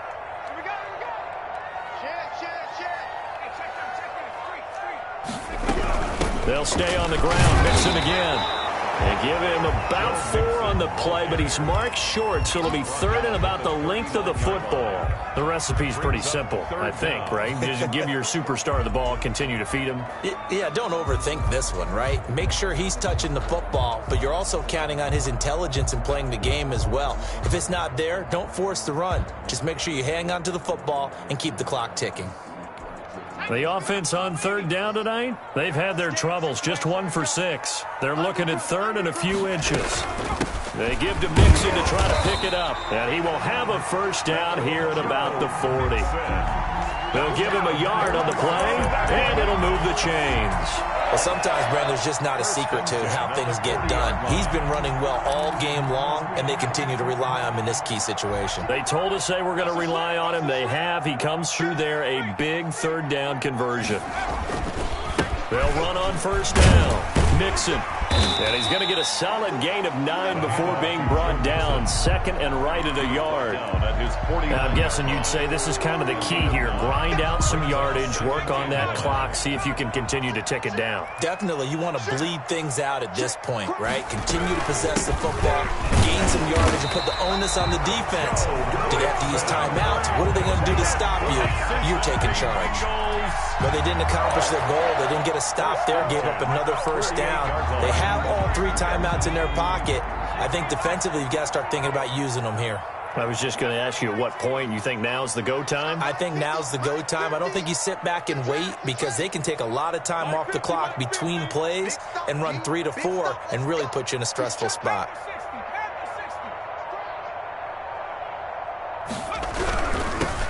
They'll stay on the ground. Mixon again. They give him about 4 on the play, but he's marked short, so it'll be 3rd and about the length of the football. The recipe's pretty simple, I think, right? Just give your superstar the ball, continue to feed him. Yeah, don't overthink this one, right? Make sure he's touching the football, but you're also counting on his intelligence in playing the game as well. If it's not there, don't force the run. Just make sure you hang on to the football and keep the clock ticking. The offense on 3rd down tonight, they've had their troubles, just 1 for 6. They're looking at 3rd and a few inches. They give to Mixon to try to pick it up, and he will have a first down here at about the 40. They'll give him a yard on the play, and it'll move the chains. Well, sometimes, Brent, there's just not a secret to how things get done. He's been running well all game long, and they continue to rely on him in this key situation. They told us they were going to rely on him. They have. He comes through there, a big 3rd down conversion. They'll run on first down. Mixon. And he's going to get a solid gain of 9 before being brought down. 2nd and right at a yard. Now, I'm guessing you'd say this is kind of the key here. Grind out some yardage, work on that clock, see if you can continue to tick it down. Definitely. You want to bleed things out at this point, right? Continue to possess the football, gain some yardage, and put the onus on the defense. Do they have to use timeouts? What are they going to do to stop you? You're taking charge. But they didn't accomplish their goal. They didn't get a stop there, gave up another first down. They have all 3 timeouts in their pocket. I think defensively you've got to start thinking about using them here. I was just going to ask you at what point you think now's the go time? I think now's the go time. I don't think you sit back and wait because they can take a lot of time off the clock between plays and run 3 to 4 and really put you in a stressful spot.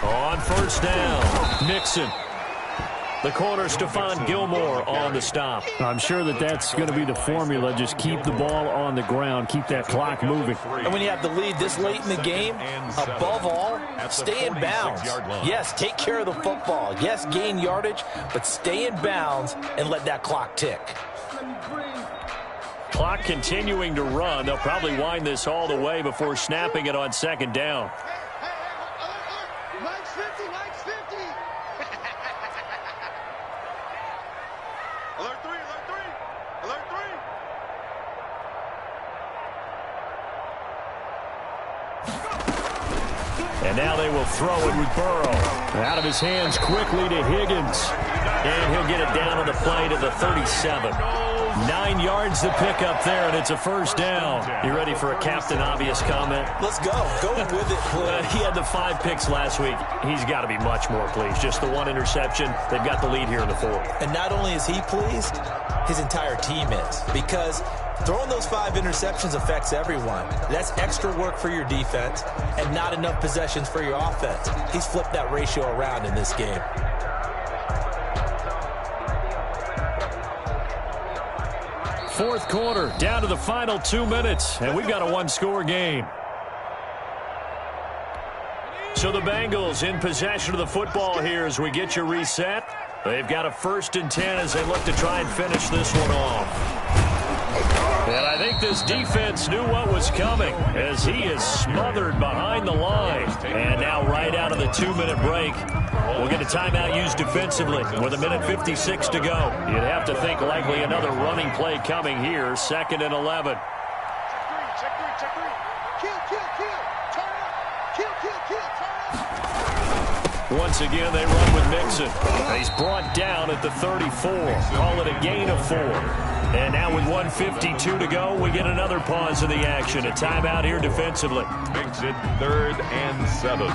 On first down, Mixon. The corner, Stephon Gilmore on the stop. I'm sure that's going to be the formula. Just keep the ball on the ground. Keep that clock moving. And when you have the lead this late in the game, above all, stay in bounds. Yes, take care of the football. Yes, gain yardage, but stay in bounds and let that clock tick. Clock continuing to run. They'll probably wind this all the way before snapping it on 2nd down. Mike's 50, Mike's 50. Alert 3, alert 3, alert 3. And now they will throw it with Burrow. Out of his hands quickly to Higgins. And he'll get it down on the play to the 37. 9 yards to pick up there, and it's a first down. You ready for a Captain Obvious comment? Let's go. Go with it, please. He had the 5 picks last week. He's got to be much more pleased. Just the 1 interception. They've got the lead here in the 4th. And not only is he pleased, his entire team is. Because throwing those 5 interceptions affects everyone. That's extra work for your defense and not enough possessions for your offense. He's flipped that ratio around in this game. Fourth quarter, down to the final 2 minutes, and we've got a 1-score game. So the Bengals in possession of the football here as we get you reset. They've got a 1st and 10 as they look to try and finish this one off. And I think this defense knew what was coming as he is smothered behind the line. And now right out of the 2-minute break, we'll get a timeout used defensively with 1:56 to go. You'd have to think likely another running play coming here, 2nd and 11. Check 3, check 3. Kill, kill, kill. Turn up. Kill, kill, kill. Turn up. Once again, they run with Mixon. He's brought down at the 34. Call it a gain of 4. And now with 1:52 to go, we get another pause in the action. A timeout here defensively. Makes it 3rd and 7.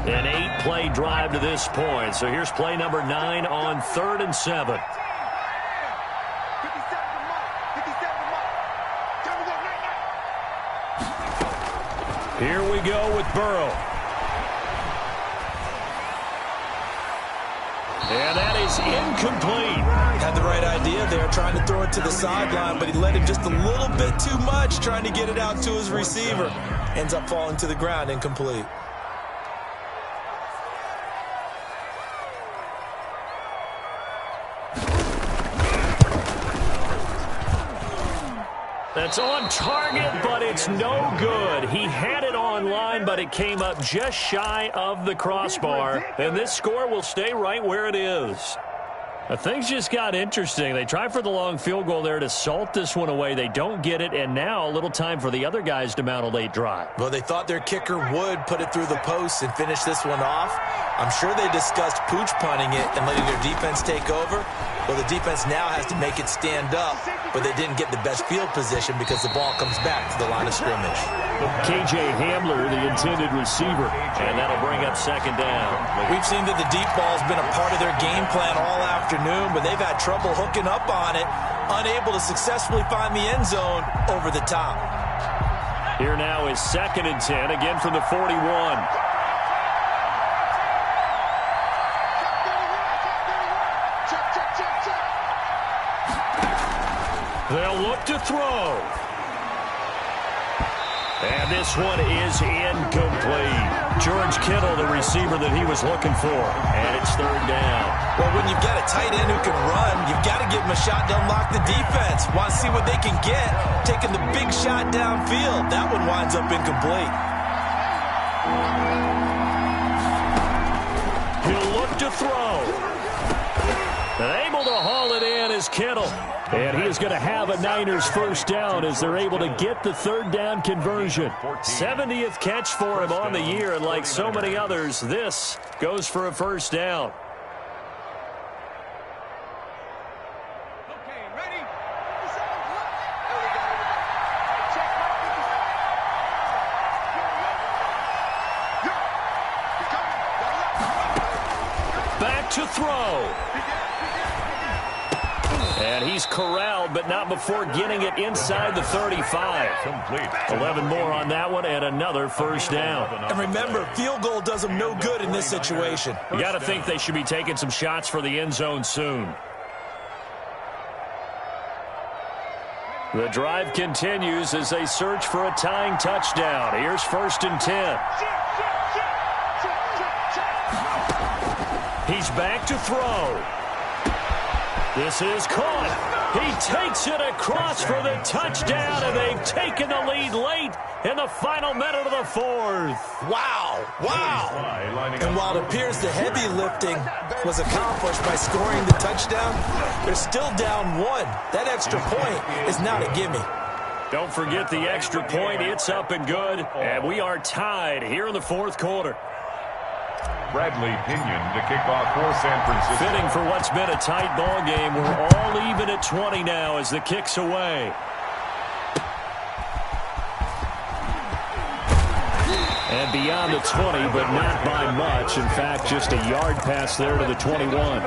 An 8-play drive to this point. So here's play number 9 on 3rd and 7. Here we go with Burrow. And that is incomplete. Had the right idea there, trying to throw it to the sideline, but he let him just a little bit too much, trying to get it out to his receiver. Ends up falling to the ground, incomplete. That's on target, but it's no good. He had it on line, but it came up just shy of the crossbar. And this score will stay right where it is. Things just got interesting. They try for the long field goal there to salt this one away. They don't get it, and now a little time for the other guys to mount a late drive. Well, they thought their kicker would put it through the post and finish this one off. I'm sure they discussed pooch punting it and letting their defense take over. Well, the defense now has to make it stand up, but they didn't get the best field position because the ball comes back to the line of scrimmage. KJ Hamler, the intended receiver, and that'll bring up 2nd down. We've seen that the deep ball has been a part of their game plan all afternoon, but they've had trouble hooking up on it, unable to successfully find the end zone over the top. Here now is 2nd and 10, again from the 41. They'll look to throw. And this one is incomplete. George Kittle, the receiver that he was looking for. And it's 3rd down. Well, when you've got a tight end who can run, you've got to give him a shot to unlock the defense. Want to see what they can get. Taking the big shot downfield. That one winds up incomplete. He'll look to throw. And able to haul it in is Kittle. And he is going to have a Niners 1st down as they're able to get the 3rd down conversion. 70th catch for him on the year, and like so many others, this goes for a 1st down. Okay, ready? Back to throw. And he's corralled, but not before getting it inside the 35. 11 more on that one, and another 1st down. And remember, field goal does them no good in this situation. You got to think they should be taking some shots for the end zone soon. The drive continues as they search for a tying touchdown. Here's 1st and 10. He's back to throw. This is caught. He takes it across for the touchdown, and they've taken the lead late in the final minute of the 4th. Wow. And while it appears the heavy lifting was accomplished by scoring the touchdown, they're still down 1. That extra point is not a gimme. Don't forget the extra point. It's up and good, and we are tied here in the 4th quarter. Bradley Pinion to kick off for San Francisco. Fitting for what's been a tight ball game. We're all even at 20 now as the kick's away. And beyond the 20, but not by much. In fact, just a yard pass there to the 21.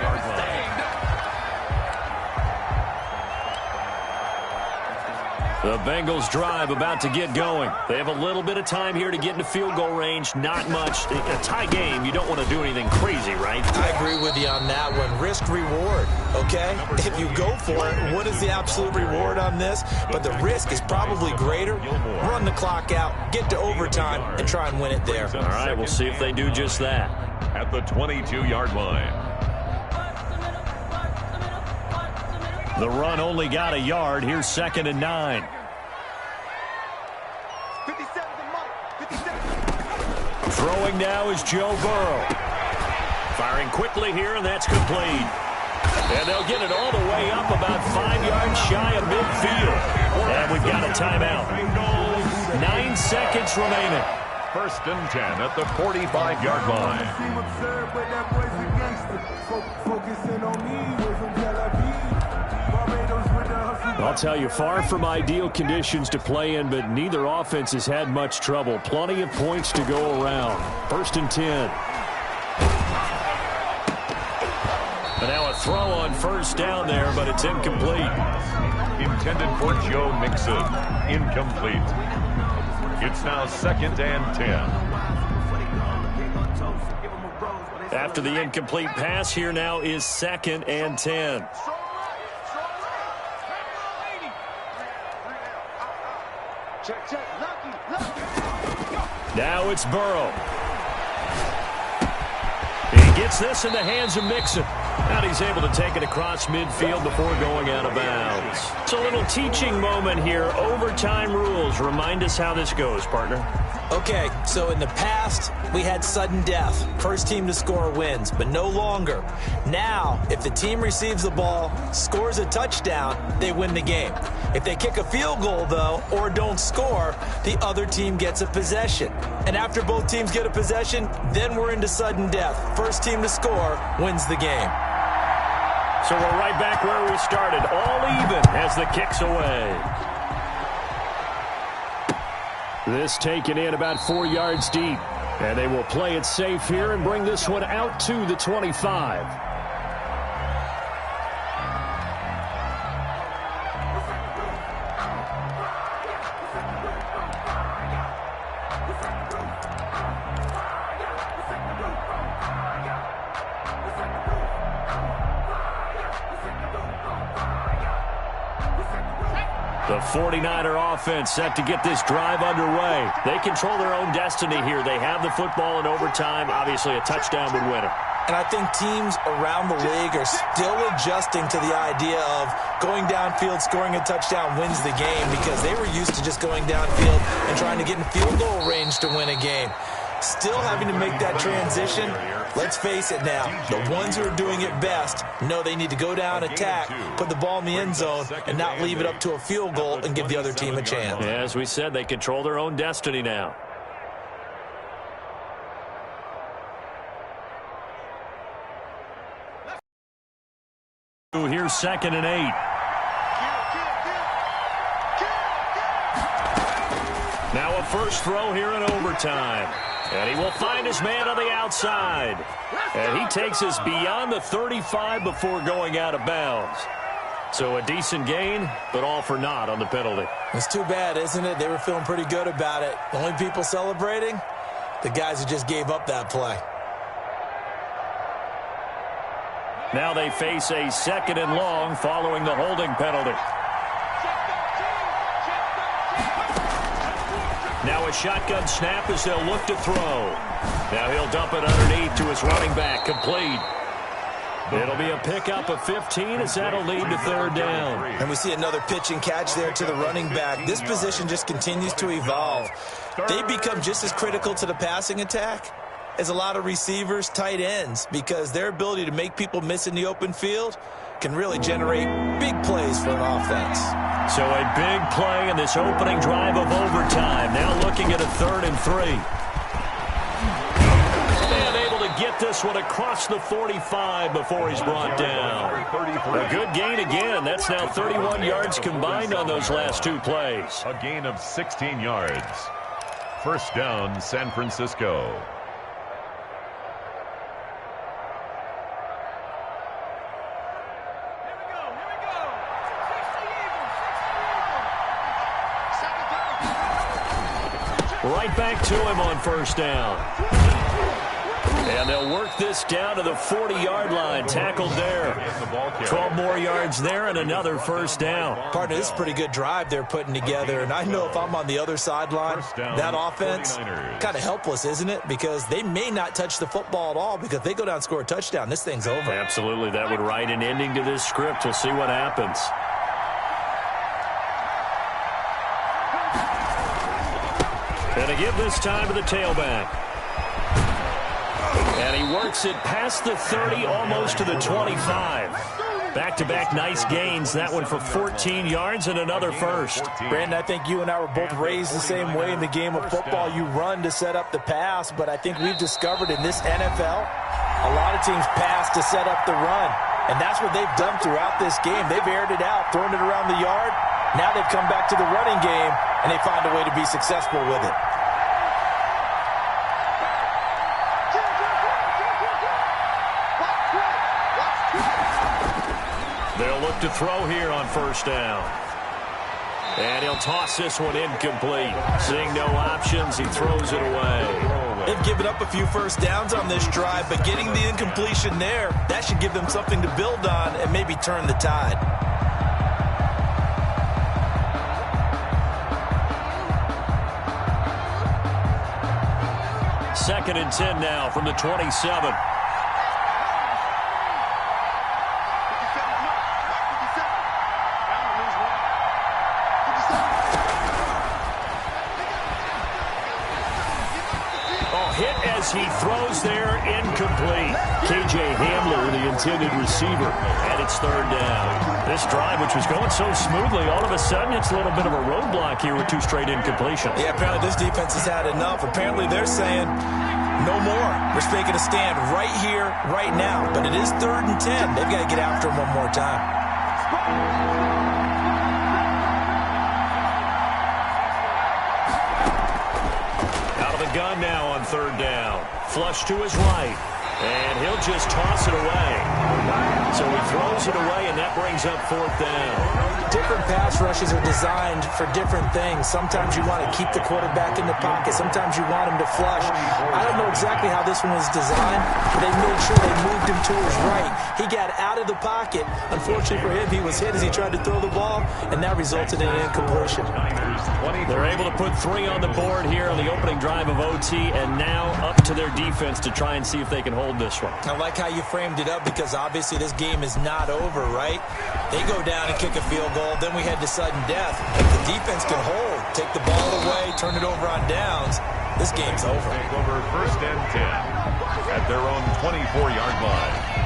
The Bengals drive about to get going. They have a little bit of time here to get into field goal range. Not much. A tie game, you don't want to do anything crazy, right? I agree with you on that one. Risk reward, okay? If you go for it, what is the absolute reward on this? But the risk is probably greater. Run the clock out, get to overtime, and try and win it there. All right, we'll see if they do just that. At the 22-yard line. The run only got a yard. Here's 2nd and 9. Throwing now is Joe Burrow. Firing quickly here, and that's complete. And they'll get it all the way up about 5 yards shy of midfield. And we've got a timeout. 9 seconds remaining. First and 10 at the 45-yard line. I'll tell you, far from ideal conditions to play in, but neither offense has had much trouble. Plenty of points to go around. First and 10. And now a throw on first down there, but it's incomplete. Intended for Joe Mixon. Incomplete. It's now 2nd and 10. After the incomplete pass, here now is 2nd and 10. Now it's Burrow. He gets this in the hands of Mixon. And he's able to take it across midfield before going out of bounds. It's a little teaching moment here. Overtime rules. Remind us how this goes, partner. Okay, so in the past, we had sudden death. First team to score wins, but no longer. Now, if the team receives the ball, scores a touchdown, they win the game. If they kick a field goal, though, or don't score, the other team gets a possession. And after both teams get a possession, then we're into sudden death. First team to score wins the game. So we're right back where we started. All even as the kick's away. This taken in about 4 yards deep. And they will play it safe here and bring this one out to the 25. The 49er offense set to get this drive underway. They control their own destiny here. They have the football in overtime. Obviously, a touchdown would win it. And I think teams around the league are still adjusting to the idea of going downfield, scoring a touchdown wins the game, because they were used to just going downfield and trying to get in field goal range to win a game. Still having to make that transition. Let's face it now, the ones who are doing it best know they need to go down, attack, put the ball in the end zone, and not leave it up to a field goal and give the other team a chance. Yeah, as we said, they control their own destiny now. Here's 2nd and 8. Now a first throw here in overtime. And he will find his man on the outside. And he takes us beyond the 35 before going out of bounds. So a decent gain, but all for naught on the penalty. It's too bad, isn't it? They were feeling pretty good about it. The only people celebrating, the guys who just gave up that play. Now they face a 2nd and long following the holding penalty. Now a shotgun snap as they'll look to throw. Now he'll dump it underneath to his running back. Complete. It'll be a pickup of 15 as that'll lead to 3rd down. And we see another pitch and catch there to the running back. This position just continues to evolve. They become just as critical to the passing attack as a lot of receivers, tight ends, because their ability to make people miss in the open field can really generate big plays for an offense. So a big play in this opening drive of overtime. Now looking at a 3rd and 3. And able to get this one across the 45 before he's brought down. A good gain again. That's now 31 yards combined on those last 2 plays. A gain of 16 yards. First down, San Francisco. Right back to him on first down. And they'll work this down to the 40-yard line. Tackled there. 12 more yards there and another first down. Partner, this is a pretty good drive they're putting together. And I know if I'm on the other sideline, that offense, kind of helpless, isn't it? Because they may not touch the football at all, because if they go down and score a touchdown, this thing's over. Absolutely. That would write an ending to this script. We'll see what happens. And to give this time to the tailback. And he works it past the 30, almost to the 25. Back-to-back nice gains. That one for 14 yards and another first. Brandon, I think you and I were both raised the same way in the game of football. You run to set up the pass, but I think we've discovered in this NFL, a lot of teams pass to set up the run. And that's what they've done throughout this game. They've aired it out, thrown it around the yard. Now they've come back to the running game, and they find a way to be successful with it. They'll look to throw here on first down. And he'll toss this one incomplete. Seeing no options, he throws it away. They've given up a few first downs on this drive, but getting the incompletion there, that should give them something to build on and maybe turn the tide. Second and 10 now from the 27. He throws there, incomplete. K.J. Hamler, the intended receiver, and it's third down. This drive, which was going so smoothly, all of a sudden it's a little bit of a roadblock here with two straight incompletions. Yeah, apparently this defense has had enough. Apparently they're saying no more. We're making a stand right here, right now. But it is third and 10. They've got to get after him one more time. Gun now on third down. Flush to his right. And he'll just toss it away. So he throws it away, and that brings up fourth down. Different pass rushes are designed for different things. Sometimes you want to keep the quarterback in the pocket. Sometimes you want him to flush. I don't know exactly how this one was designed, but they made sure they moved him to his right. He got out of the pocket. Unfortunately for him, he was hit as he tried to throw the ball, and that resulted in an incompletion. They're able to put 3 on the board here on the opening drive of OT, and now up to their defense to try and see if they can hold this one. I like how you framed it up, because obviously this game is not over, right? They go down and kick a field goal, then we head to sudden death. If the defense can hold, take the ball away, turn it over on downs, this game's over. Take over first and 10 at their own 24-yard line.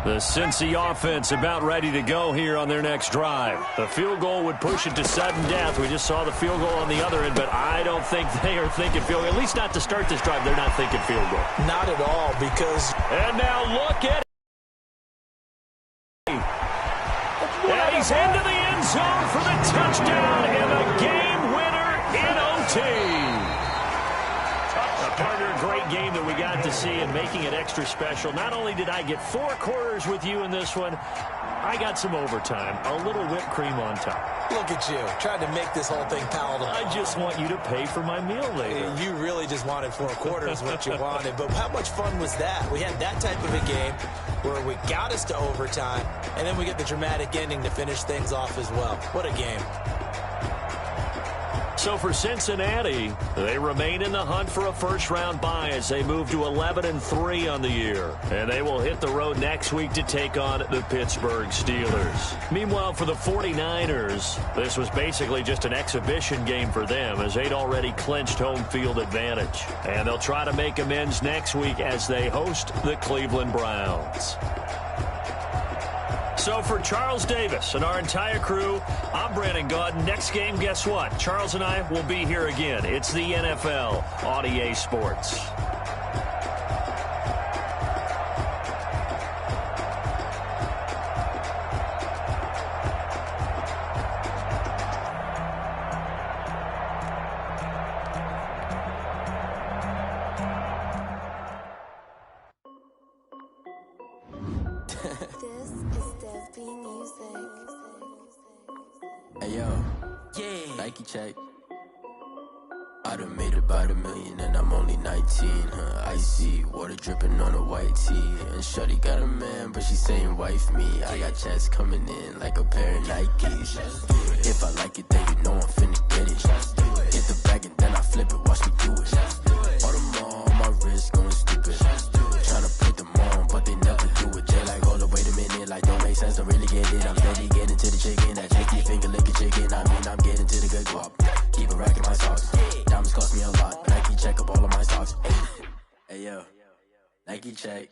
The Cincy offense about ready to go here on their next drive. The field goal would push it to sudden death. We just saw the field goal on the other end, but I don't think they are thinking field goal. At least not to start this drive. They're not thinking field goal. Not at all, because... And now look at it. And he's into the end zone for the touchdown and a game winner in OT. Partner, great game that we got to see and making it extra special. Not only did I get 4 quarters with you in this one, I got some overtime, a little whipped cream on top. Look at you, trying to make this whole thing palatable. I just want you to pay for my meal later. You really just wanted 4 quarters, what you wanted. But how much fun was that? We had that type of a game where we got us to overtime, and then we get the dramatic ending to finish things off as well. What a game. So for Cincinnati, they remain in the hunt for a first-round bye as they move to 11-3 on the year. And they will hit the road next week to take on the Pittsburgh Steelers. Meanwhile, for the 49ers, this was basically just an exhibition game for them as they'd already clinched home field advantage. And they'll try to make amends next week as they host the Cleveland Browns. So for Charles Davis and our entire crew, I'm Brandon Gaudin. Next game, guess what? Charles and I will be here again. It's the NFL on EA Sports. Check. I done made about $1 million and I'm only 19. Icy water dripping on a white tee. And shorty got a man, but she saying wife me. I got checks coming in like a pair of Nikes. If I like it, then you know I'm finna get it. Hit the bag and then I flip it, watch me do it. All on my wrist going stupid. Tryna put them on, but they never do it. They like, hold up, wait a minute, like don't make sense, don't really get it. I'm steady getting to the chicken, that tricky finger licking chicken. I mean, I'm getting to the good guap. Keep a rack in my socks. Diamonds cost me a lot. Ayo, Nike check,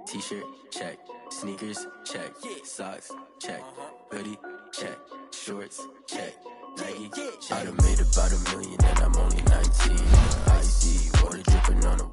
t-shirt check, sneakers check, socks check, hoodie check, shorts check, Nike. I done made about $1 million and I'm only 19. Icy water dripping on a